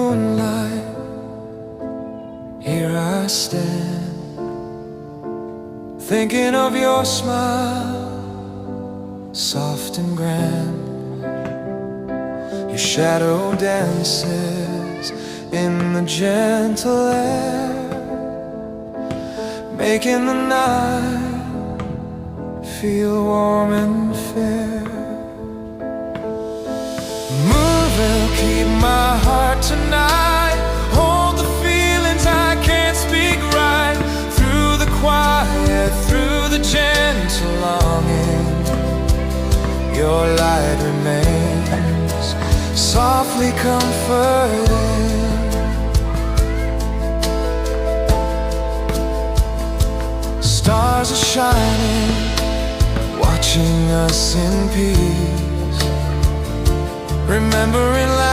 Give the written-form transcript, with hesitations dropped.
moonlight, here I stand, thinking of your smile, soft and grand. Your shadow dances in the gentle air, making the night feel warm and fair. Moon will keep my heart tonight, hold the feelings I can't speak right. Through the quiet, through the gentle longing, your light remains softly comforting. Stars are shining, watching us in peace, remembering life.